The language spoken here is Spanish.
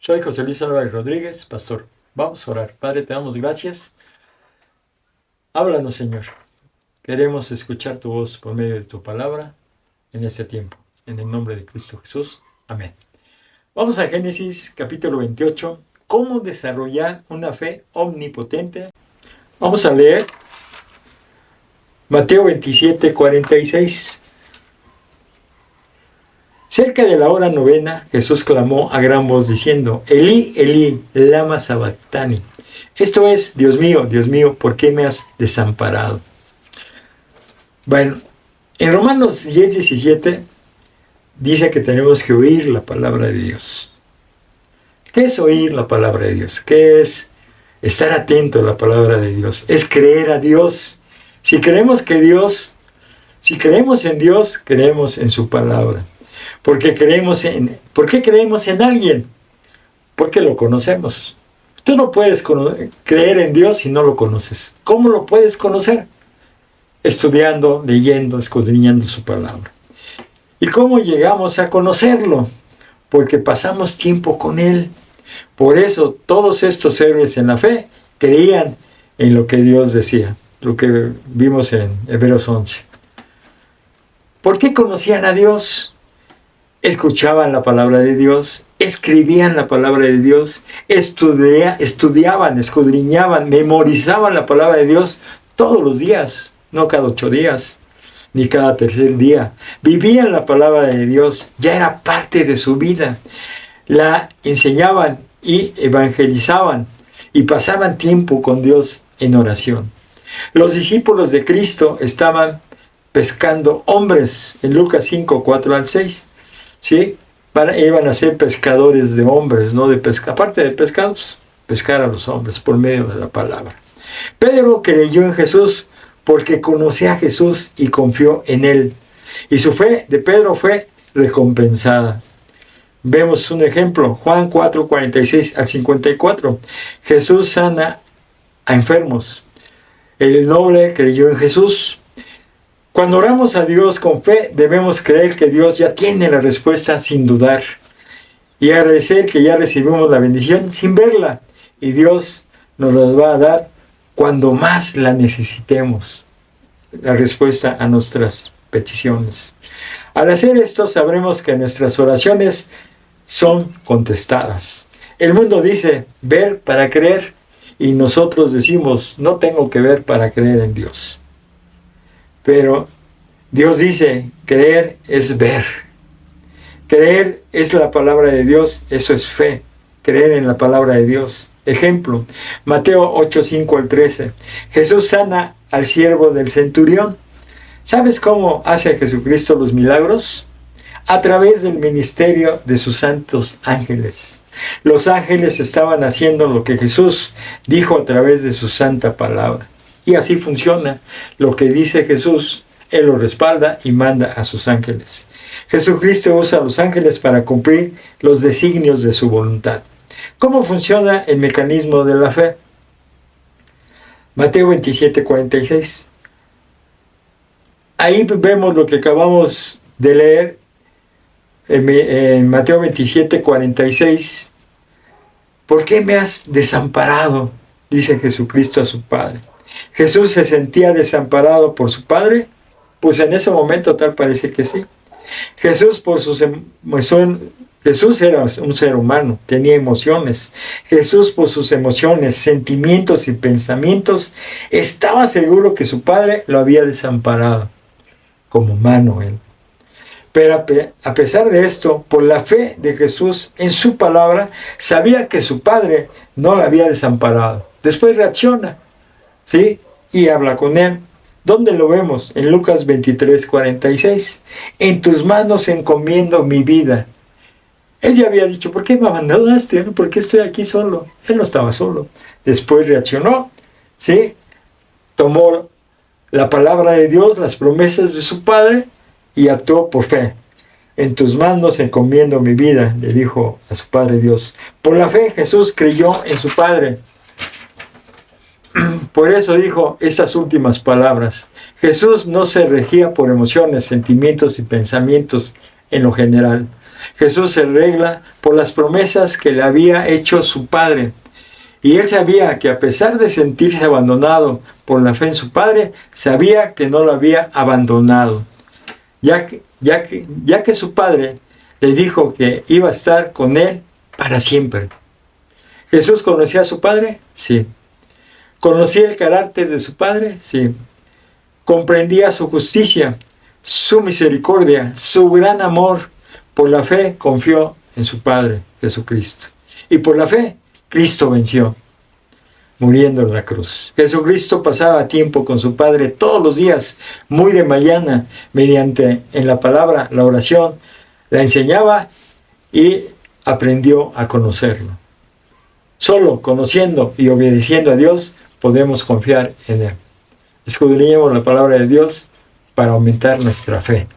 Soy José Luis Álvarez Rodríguez, pastor. Vamos a orar. Padre, te damos gracias. Háblanos, Señor. Queremos escuchar tu voz por medio de tu palabra en este tiempo. En el nombre de Cristo Jesús. Amén. Vamos a Génesis capítulo 28. ¿Cómo desarrollar una fe omnipotente? Vamos a leer Mateo 27, 46. Cerca de la hora novena, Jesús clamó a gran voz diciendo: Elí, Elí, lama sabactani. Esto es: Dios mío, ¿por qué me has desamparado? Bueno, en Romanos 10, 17 dice que tenemos que oír la palabra de Dios. ¿Qué es oír la palabra de Dios? ¿Qué es estar atento a la palabra de Dios? Es creer a Dios. Si creemos en Dios, creemos en su palabra. ¿Por qué creemos en alguien? Porque lo conocemos. Tú no puedes creer en Dios si no lo conoces. ¿Cómo lo puedes conocer? Estudiando, leyendo, escudriñando su palabra. ¿Y cómo llegamos a conocerlo? Porque pasamos tiempo con Él. Por eso todos estos héroes en la fe creían en lo que Dios decía, lo que vimos en Hebreos 11. ¿Por qué conocían a Dios? Escuchaban la palabra de Dios, escribían la palabra de Dios, estudiaban, escudriñaban, memorizaban la palabra de Dios todos los días, no cada 8 días, ni cada tercer día. Vivían la palabra de Dios, ya era parte de su vida. La enseñaban y evangelizaban y pasaban tiempo con Dios en oración. Los discípulos de Cristo estaban pescando hombres en Lucas 5, 4 al 6. ¿Sí? Iban a ser pescadores de hombres, no de pesca. Aparte de pescados, pescar a los hombres por medio de la palabra. Pedro creyó en Jesús porque conocía a Jesús y confió en Él. Y su fe de Pedro fue recompensada. Vemos un ejemplo, Juan 4, 46 al 54. Jesús sana a enfermos. El noble creyó en Jesús. Cuando oramos a Dios con fe, debemos creer que Dios ya tiene la respuesta sin dudar y agradecer que ya recibimos la bendición sin verla, y Dios nos la va a dar cuando más la necesitemos, la respuesta a nuestras peticiones. Al hacer esto, sabremos que nuestras oraciones son contestadas. El mundo dice ver para creer, y nosotros decimos no tengo que ver para creer en Dios. Pero Dios dice, creer es ver. Creer es la palabra de Dios, eso es fe. Creer en la palabra de Dios. Ejemplo, Mateo 8, 5 al 13. Jesús sana al siervo del centurión. ¿Sabes cómo hace Jesucristo los milagros? A través del ministerio de sus santos ángeles. Los ángeles estaban haciendo lo que Jesús dijo a través de su santa palabra. Y así funciona. Lo que dice Jesús, Él lo respalda y manda a sus ángeles. Jesucristo usa a los ángeles para cumplir los designios de su voluntad. ¿Cómo funciona el mecanismo de la fe? Mateo 27, 46. Ahí vemos lo que acabamos de leer en Mateo 27, 46. ¿Por qué me has desamparado?, dice Jesucristo a su Padre. ¿Jesús se sentía desamparado por su Padre? Pues en ese momento tal parece que sí. Jesús era un ser humano, tenía emociones. Jesús, por sus emociones, sentimientos y pensamientos, estaba seguro que su Padre lo había desamparado, como humano él. Pero a pesar de esto, por la fe de Jesús en su palabra, sabía que su Padre no lo había desamparado. Después reacciona, ¿sí? Y habla con él. ¿Dónde lo vemos? En Lucas 23, 46. En tus manos encomiendo mi vida. Él ya había dicho, ¿por qué me abandonaste? ¿Por qué estoy aquí solo? Él no estaba solo. Después reaccionó, ¿sí? Tomó la palabra de Dios, las promesas de su Padre, y actuó por fe. En tus manos encomiendo mi vida, le dijo a su Padre Dios. Por la fe Jesús creyó en su Padre. Por eso dijo esas últimas palabras. Jesús no se regía por emociones, sentimientos y pensamientos en lo general. Jesús se regla por las promesas que le había hecho su Padre. Y él sabía que a pesar de sentirse abandonado por la fe en su Padre, sabía que no lo había abandonado, ya que su Padre le dijo que iba a estar con él para siempre. ¿Jesús conocía a su Padre? Sí. ¿Conocía el carácter de su Padre? Sí. ¿Comprendía su justicia, su misericordia, su gran amor? Por la fe confió en su Padre, Jesucristo. Y por la fe, Cristo venció, muriendo en la cruz. Jesucristo pasaba tiempo con su Padre todos los días, muy de mañana, mediante en la palabra, la oración, la enseñaba y aprendió a conocerlo. Solo conociendo y obedeciendo a Dios podemos confiar en Él. Escudriñemos la palabra de Dios para aumentar nuestra fe.